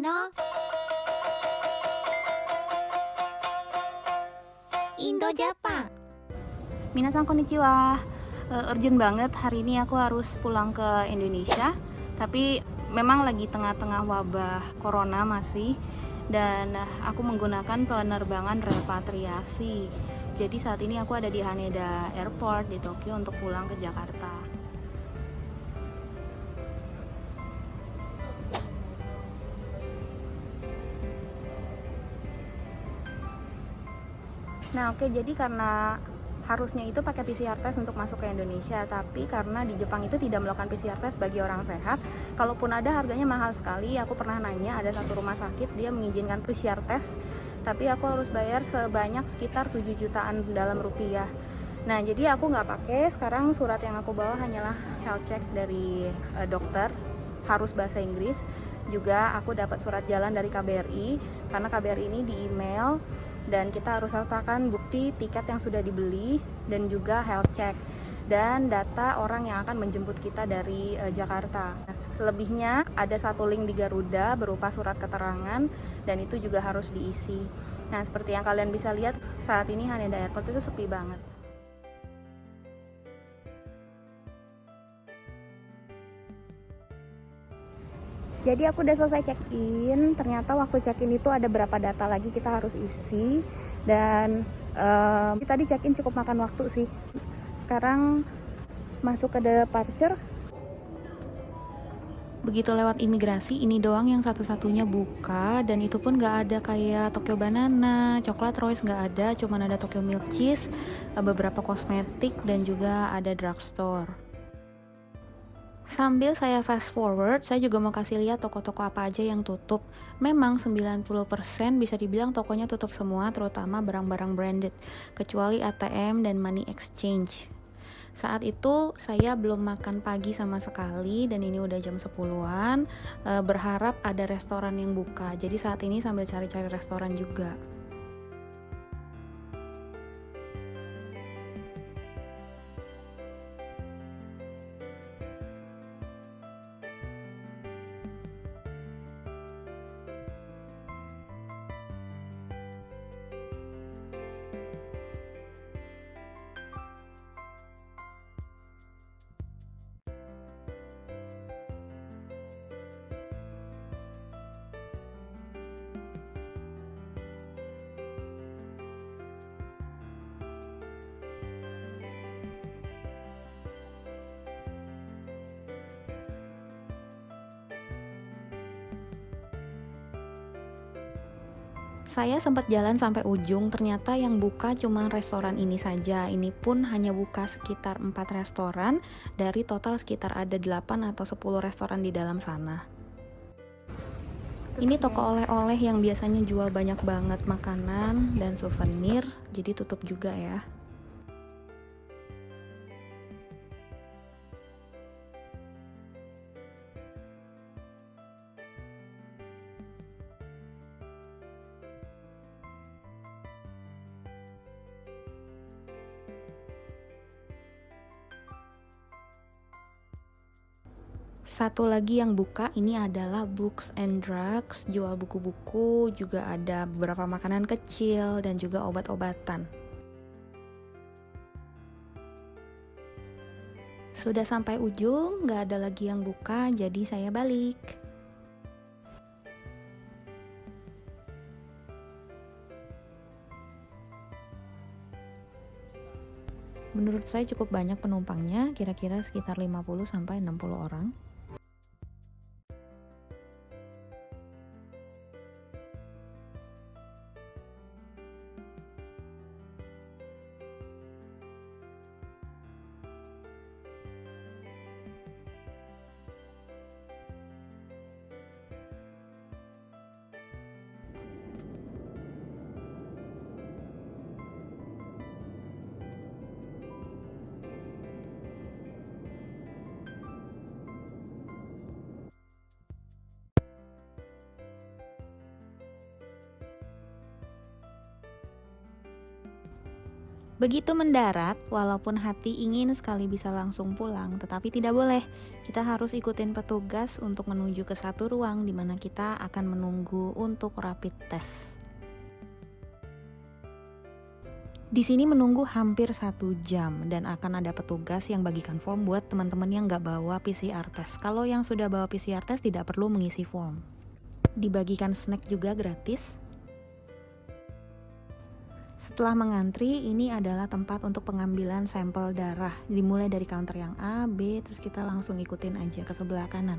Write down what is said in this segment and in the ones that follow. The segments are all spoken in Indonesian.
のインドジャパン。 Minasan konnichiwa. Urgent banget, hari ini aku harus pulang ke Indonesia. Tapi memang lagi tengah-tengah wabah corona masih. Dan aku menggunakan penerbangan repatriasi. Jadi saat ini aku ada di Haneda Airport di Tokyo untuk pulang ke Jakarta. Nah oke, jadi karena harusnya itu pakai PCR test untuk masuk ke Indonesia, tapi karena di Jepang itu tidak melakukan PCR test bagi orang sehat, kalaupun ada harganya mahal sekali. Aku pernah nanya, ada satu rumah sakit dia mengizinkan PCR test, tapi aku harus bayar sebanyak sekitar 7 jutaan dalam rupiah. Nah jadi aku nggak pakai. Sekarang surat yang aku bawa hanyalah health check dari dokter, harus bahasa Inggris. Juga aku dapat surat jalan dari KBRI, karena KBRI ini di email dan kita harus sertakan bukti tiket yang sudah dibeli dan juga health check dan data orang yang akan menjemput kita dari Jakarta. Selebihnya ada satu link di Garuda berupa surat keterangan dan itu juga harus diisi. Nah seperti yang kalian bisa lihat, saat ini Haneda Airport itu sepi banget. Jadi aku udah selesai check-in. Ternyata waktu check-in itu ada berapa data lagi kita harus isi. Dan tadi check-in cukup makan waktu sih. Sekarang masuk ke departure. Begitu lewat imigrasi, ini doang yang satu-satunya buka. Dan itu pun gak ada kayak Tokyo Banana, Coklat Royce gak ada. Cuman ada Tokyo Milk Cheese, beberapa kosmetik, dan juga ada drugstore. Sambil saya fast forward, saya juga mau kasih lihat toko-toko apa aja yang tutup. Memang 90% bisa dibilang tokonya tutup semua, terutama barang-barang branded, kecuali ATM dan money exchange. Saat itu saya belum makan pagi sama sekali dan ini udah jam 10-an. Berharap ada restoran yang buka. Jadi saat ini sambil cari-cari restoran juga. Saya sempat jalan sampai ujung, ternyata yang buka cuma restoran ini saja. Ini pun hanya buka sekitar 4 restoran, dari total sekitar ada 8 atau 10 restoran di dalam sana. Ini toko oleh-oleh yang biasanya jual banyak banget makanan dan souvenir, jadi tutup juga ya. Satu lagi yang buka ini adalah Books and Drugs, jual buku-buku, juga ada beberapa makanan kecil dan juga obat-obatan. Sudah sampai ujung, nggak ada lagi yang buka, jadi saya balik. Menurut saya cukup banyak penumpangnya, kira-kira sekitar 50-60 orang. Begitu mendarat, walaupun hati ingin sekali bisa langsung pulang, tetapi tidak boleh. Kita harus ikutin petugas untuk menuju ke satu ruang di mana kita akan menunggu untuk rapid test. Di sini menunggu hampir 1 jam dan akan ada petugas yang bagikan form buat teman-teman yang nggak bawa PCR test. Kalau yang sudah bawa PCR test tidak perlu mengisi form. Dibagikan snack juga gratis. Setelah mengantri, ini adalah tempat untuk pengambilan sampel darah. Dimulai dari counter yang A, B, terus kita langsung ikutin aja ke sebelah kanan.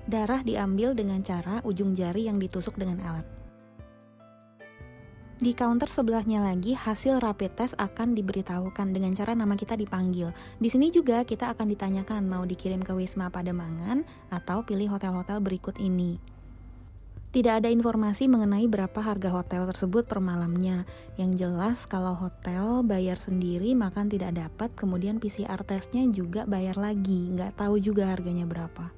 Darah diambil dengan cara ujung jari yang ditusuk dengan alat. Di counter sebelahnya lagi, hasil rapid test akan diberitahukan dengan cara nama kita dipanggil. Di sini juga kita akan ditanyakan mau dikirim ke Wisma Pademangan atau pilih hotel-hotel berikut ini. Tidak ada informasi mengenai berapa harga hotel tersebut per malamnya. Yang jelas kalau hotel bayar sendiri makan tidak dapat, kemudian PCR testnya juga bayar lagi, nggak tahu juga harganya berapa.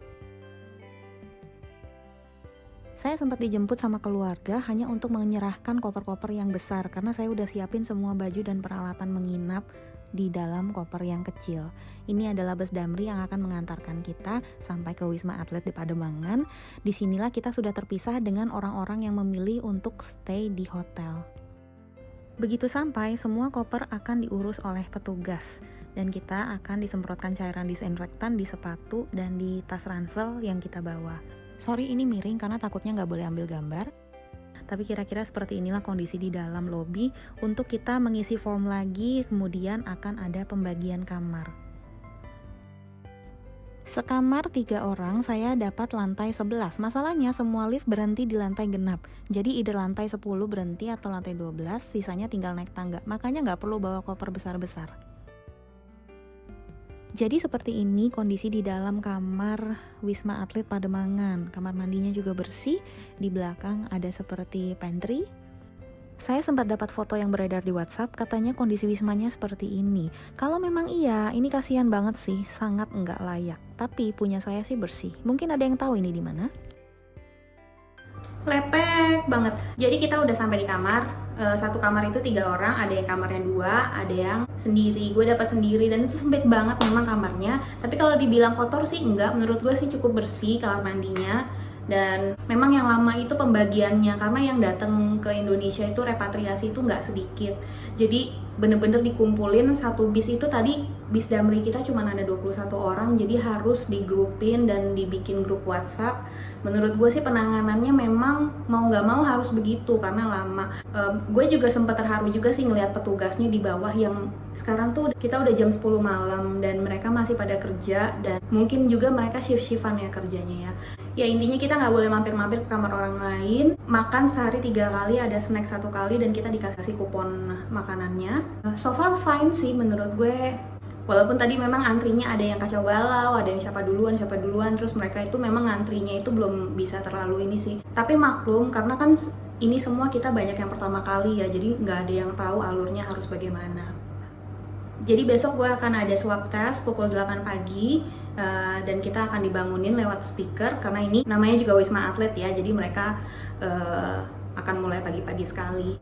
Saya sempat dijemput sama keluarga hanya untuk menyerahkan koper-koper yang besar karena saya udah siapin semua baju dan peralatan menginap di dalam koper yang kecil. Ini adalah bus Damri yang akan mengantarkan kita sampai ke Wisma Atlet di Pademangan. Disinilah kita sudah terpisah dengan orang-orang yang memilih untuk stay di hotel. Begitu sampai, semua koper akan diurus oleh petugas dan kita akan disemprotkan cairan disinfektan di sepatu dan di tas ransel yang kita bawa. Sorry ini miring karena takutnya nggak boleh ambil gambar. Tapi kira-kira seperti inilah kondisi di dalam lobi. Untuk kita mengisi form lagi, kemudian akan ada pembagian kamar. Sekamar 3 orang, saya dapat lantai 11. Masalahnya semua lift berhenti di lantai genap. Jadi either lantai 10 berhenti atau lantai 12, sisanya tinggal naik tangga. Makanya nggak perlu bawa koper besar-besar. Jadi seperti ini kondisi di dalam kamar Wisma Atlet Pademangan. Kamar mandinya juga bersih, di belakang ada seperti pantry. Saya sempat dapat foto yang beredar di WhatsApp, katanya kondisi wismanya seperti ini. Kalau memang iya, ini kasihan banget sih, sangat nggak layak. Tapi punya saya sih bersih. Mungkin ada yang tahu ini di mana? Lepek banget. Jadi kita udah sampai di kamar. Satu kamar itu 3 orang, ada yang kamarnya 2, ada yang sendiri. Gue dapat sendiri dan itu sempit banget memang kamarnya. Tapi kalau dibilang kotor sih enggak, menurut gue sih cukup bersih kamar mandinya. Dan memang yang lama itu pembagiannya karena yang datang ke Indonesia itu repatriasi itu nggak sedikit. Jadi bener-bener dikumpulin satu bis itu tadi bis Damri kita cuma ada 21 orang, jadi harus digrupin dan dibikin grup WhatsApp. Menurut gue sih penanganannya memang mau nggak mau harus begitu karena lama. Gue juga sempat terharu juga sih ngelihat petugasnya di bawah yang sekarang tuh kita udah jam 10 malam dan mereka masih pada kerja dan mungkin juga mereka shift-shiftan ya kerjanya ya. Ya intinya kita nggak boleh mampir-mampir ke kamar orang lain. Makan sehari 3 kali, ada snack 1 kali dan kita dikasih kupon makanannya. So far fine sih menurut gue. Walaupun tadi memang antrinya ada yang kacau balau, ada yang siapa duluan, terus mereka itu memang antrinya itu belum bisa terlalu ini sih. Tapi maklum, karena kan ini semua kita banyak yang pertama kali ya, jadi nggak ada yang tahu alurnya harus bagaimana. Jadi besok gue akan ada swab test pukul 8 pagi, dan kita akan dibangunin lewat speaker, karena ini namanya juga Wisma Atlet ya, jadi mereka akan mulai pagi-pagi sekali.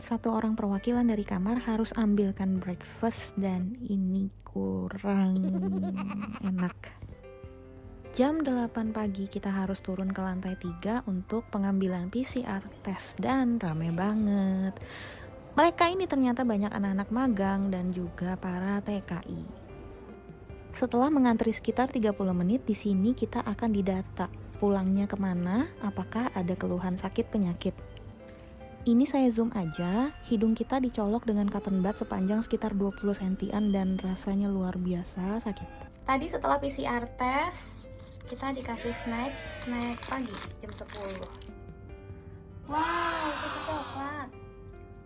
Satu orang perwakilan dari kamar harus ambilkan breakfast dan ini kurang enak. Jam 8 pagi kita harus turun ke lantai 3 untuk pengambilan PCR test dan rame banget. Mereka ini ternyata banyak anak-anak magang dan juga para TKI. Setelah mengantri sekitar 30 menit, di sini kita akan didata pulangnya kemana, apakah ada keluhan sakit penyakit. Ini saya zoom aja, hidung kita dicolok dengan cotton bud sepanjang sekitar 20 sentian dan rasanya luar biasa sakit. Tadi setelah PCR test, kita dikasih snack pagi jam 10. Wow, susu coklat.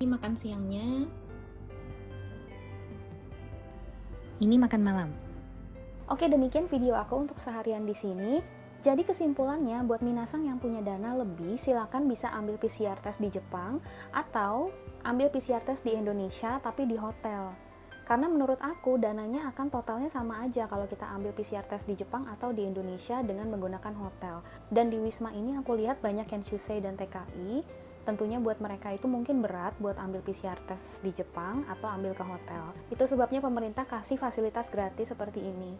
Ini makan siangnya. Ini makan malam. Oke, demikian video aku untuk seharian di sini. Jadi kesimpulannya, buat minasang yang punya dana lebih, silakan bisa ambil PCR test di Jepang atau ambil PCR test di Indonesia tapi di hotel. Karena menurut aku dananya akan totalnya sama aja kalau kita ambil PCR test di Jepang atau di Indonesia dengan menggunakan hotel. Dan di Wisma ini aku lihat banyak yang Shusei dan TKI. Tentunya buat mereka itu mungkin berat buat ambil PCR test di Jepang atau ambil ke hotel. Itu sebabnya pemerintah kasih fasilitas gratis seperti ini.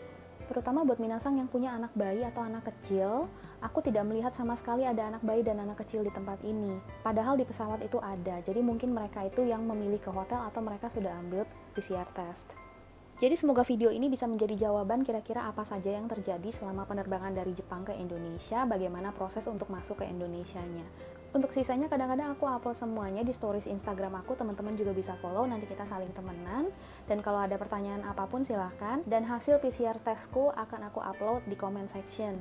Terutama buat minasang yang punya anak bayi atau anak kecil, aku tidak melihat sama sekali ada anak bayi dan anak kecil di tempat ini. Padahal di pesawat itu ada, jadi mungkin mereka itu yang memilih ke hotel atau mereka sudah ambil PCR test. Jadi semoga video ini bisa menjadi jawaban kira-kira apa saja yang terjadi selama penerbangan dari Jepang ke Indonesia, bagaimana proses untuk masuk ke Indonesianya. Untuk sisanya kadang-kadang aku upload semuanya di stories Instagram aku, teman-teman juga bisa follow, nanti kita saling temenan. Dan kalau ada pertanyaan apapun silahkan, dan hasil PCR testku akan aku upload di comment section.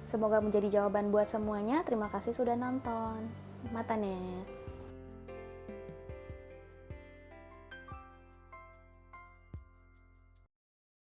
Semoga menjadi jawaban buat semuanya, terima kasih sudah nonton. Mata net.